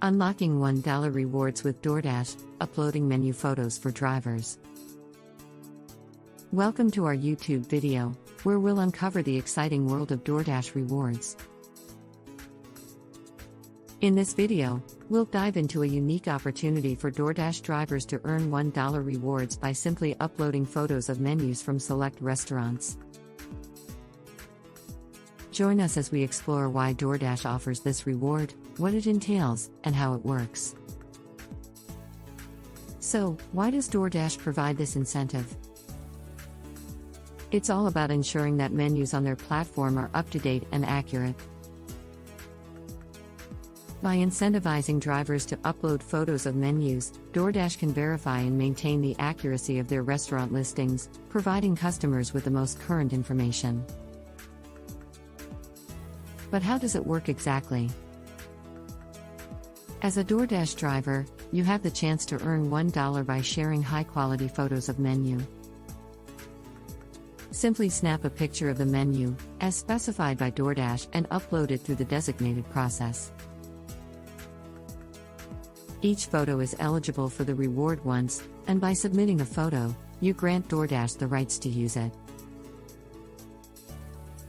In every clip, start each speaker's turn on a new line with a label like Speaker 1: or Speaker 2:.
Speaker 1: Unlocking $1 rewards with Doordash, uploading menu photos for drivers. Welcome to our YouTube video, where we'll uncover the exciting world of Doordash rewards. In this video, we'll dive into a unique opportunity for Doordash drivers to earn $1 rewards by simply uploading photos of menus from select restaurants. Join us as we explore why Doordash offers this reward, what it entails, and how it works. So, why does Doordash provide this incentive? It's all about ensuring that menus on their platform are up-to-date and accurate. By incentivizing drivers to upload photos of menus, Doordash can verify and maintain the accuracy of their restaurant listings, providing customers with the most current information. But how does it work exactly? As a Doordash driver, you have the chance to earn $1 by sharing high-quality photos of menu. Simply snap a picture of the menu, as specified by Doordash, and upload it through the designated process. Each photo is eligible for the reward once, and by submitting a photo, you grant Doordash the rights to use it.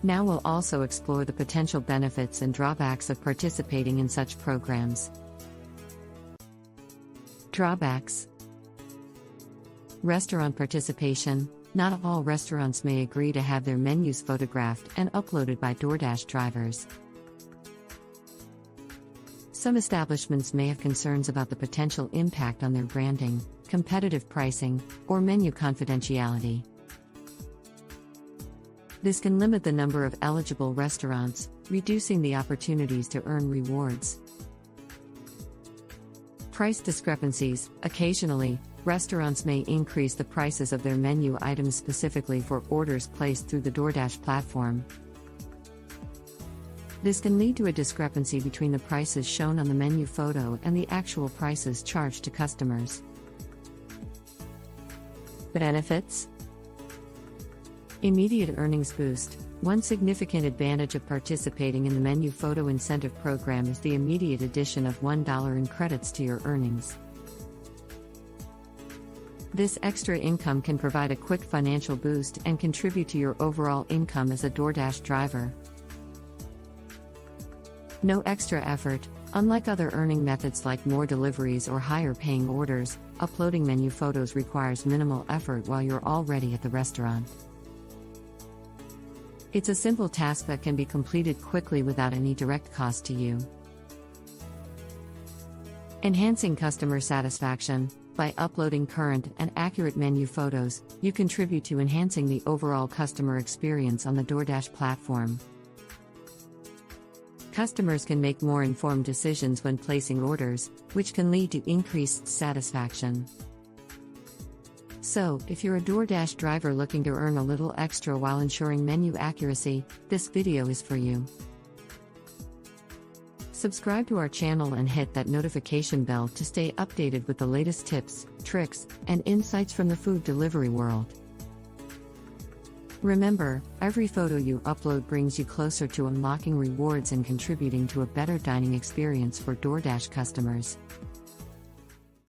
Speaker 1: Now we'll also explore the potential benefits and drawbacks of participating in such programs. Drawbacks. Restaurant participation. Not all restaurants may agree to have their menus photographed and uploaded by Doordash drivers. Some establishments may have concerns about the potential impact on their branding, competitive pricing, or menu confidentiality. This can limit the number of eligible restaurants, reducing the opportunities to earn rewards. Price discrepancies. Occasionally, restaurants may increase the prices of their menu items specifically for orders placed through the Doordash platform. This can lead to a discrepancy between the prices shown on the menu photo and the actual prices charged to customers. Benefits. Immediate earnings boost. One significant advantage of participating in the menu photo incentive program is the immediate addition of $1 in credits to your earnings. This extra income can provide a quick financial boost and contribute to your overall income as a Doordash driver. No extra effort. Unlike other earning methods like more deliveries or higher paying orders, uploading menu photos requires minimal effort while you're already at the restaurant. It's a simple task that can be completed quickly without any direct cost to you. Enhancing customer satisfaction. By uploading current and accurate menu photos, you contribute to enhancing the overall customer experience on the Doordash platform. Customers can make more informed decisions when placing orders, which can lead to increased satisfaction. So, if you're a Doordash driver looking to earn a little extra while ensuring menu accuracy, this video is for you. Subscribe to our channel and hit that notification bell to stay updated with the latest tips, tricks, and insights from the food delivery world. Remember, every photo you upload brings you closer to unlocking rewards and contributing to a better dining experience for Doordash customers.